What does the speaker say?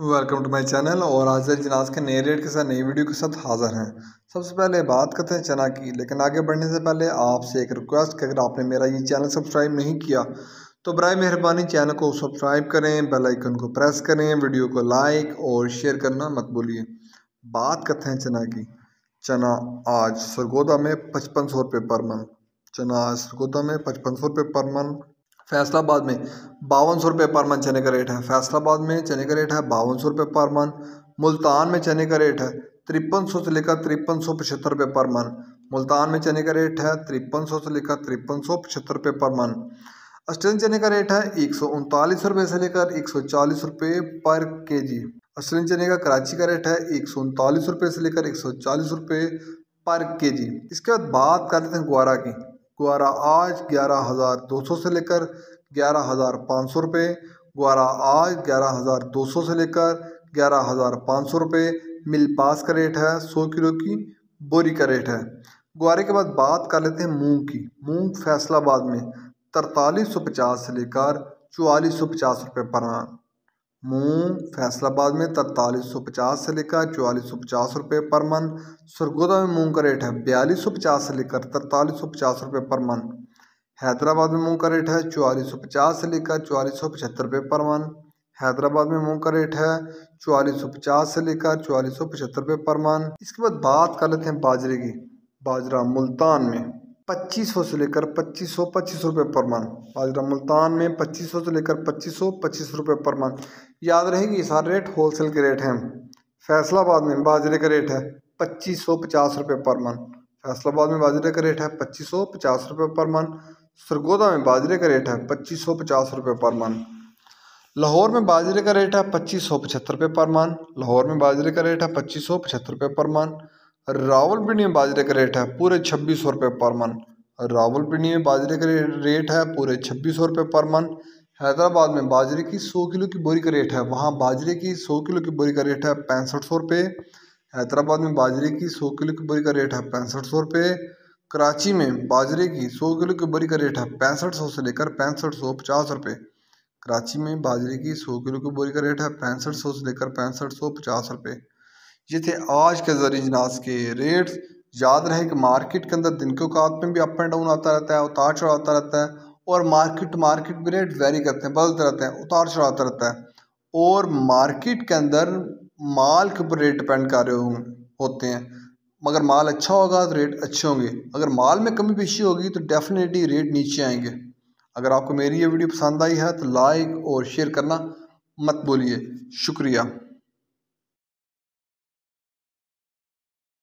Welcome to my channel. और आज जनाज के नए रेट के साथ नई वीडियो के साथ हाज़िर हैं। सबसे पहले बात करते हैं चना की, लेकिन आगे बढ़ने से पहले आपसे एक रिक्वेस्ट कि अगर आपने मेरा ये चैनल सब्सक्राइब नहीं किया तो बराए मेहरबानी चैनल को सब्सक्राइब करें, बेल आइकन को प्रेस करें, वीडियो को लाइक और शेयर करना मत भूलिए। बात करते हैं चना की। चना आज सरगोदा में 5500 रुपये पर मन। चना आज सरगोदा में 5500 रुपये पर मन। फैसलाबाद में 5200 रुपये पर मन चने का रेट है। फैसलाबाद में चने का रेट है 5200 रुपये पर मन। मुल्तान में चने का रेट है 5300 से लेकर 5375 रुपये पर मन। मुल्तान में चने का रेट है 5300 से लेकर 5375 रुपये पर मन। ऑस्ट्रेलियन चने का रेट है 139 रुपये से लेकर 140 रुपये पर केजी। ऑस्ट्रेलियन चने का कराची का रेट है 139 रुपये से लेकर 140 रुपये पर केजी। इसके बाद बात कर लेते हैं ग्वारा की। ग्वारा आज 11,200 से लेकर 11,500 रुपये। ग्वारा आज 11,200 से लेकर 11,500 रुपये मिल पास का रेट है। 100 किलो की बोरी का रेट है। ग्वारे के बाद बात कर लेते हैं मूंग की। मूंग फैसलाबाद में 4350 से लेकर 4450 रुपये पर मन। मूंग फैसलाबाद में 4350 से लेकर 4450 रुपये पर मन। सरगोदा में मूंग का रेट है 4250 से लेकर 4350 रुपये पर मन। हैदराबाद में मूंग का रेट है 4450 से लेकर 4475 रुपये पर मन। हैदराबाद में मूंग का रेट है 4450 से लेकर 4475 रुपये पर मन। इसके बाद बात कर लेते हैं बाजरे की। बाजरा मुल्तान में 2500 से लेकर 2525 रुपये पर मन। बाजरा मुल्तान में 2500 से लेकर 2525 रुपये पर मन। याद रहेगी ये सारे रेट होलसेल के रेट हैं। फैसलाबाद में बाजरे का रेट है 2550 रुपये पर मन। फैसलाबाद में बाजरे का रेट है 2550 रुपये पर मन। सरगोदा में बाजरे का रेट है 2550 रुपये पर मन। लाहौर में बाजरे का रेट है 2575 रुपये पर मन। लाहौर में बाजरे का रेट है 2575 रुपये पर मन। रावलपिंडी में बाजरे का रेट है पूरे 2600 रुपये पर मन। रावलपिंडी में बाजरे का रेट है पूरे 2600 रुपये पर मन। हैदराबाद में बाजरे की 100 किलो की बोरी का रेट है, वहाँ बाजरे की 100 किलो की बोरी का रेट है 6500 रुपये। हैदराबाद में बाजरे की 100 किलो की बोरी का रेट है 6500 रुपये। कराची में बाजरे की 100 किलो की बोरी का रेट है 6500 से लेकर 6550 रुपये। कराची में बाजरे की 100 किलो की बोरी का रेट है 6500 से लेकर 6550 रुपये। ये थे आज के ज़रिए जिनास के रेट्स। याद रहे कि मार्केट के अंदर दिन के औकात में भी अप एंड डाउन आता रहता है, उतार चढ़ाव आता रहता है, और मार्केट भी रेट वेरी करते हैं, बदलते रहते हैं, उतार चढ़ाव आता रहता है। और मार्केट के अंदर माल के ऊपर रेट डिपेंड कर रहे होते हैं। मगर माल अच्छा होगा तो रेट अच्छे होंगे, अगर माल में कमी पेशी होगी तो डेफिनेटली रेट नीचे आएंगे। अगर आपको मेरी ये वीडियो पसंद आई है तो लाइक और शेयर करना मत भूलिए। शुक्रिया।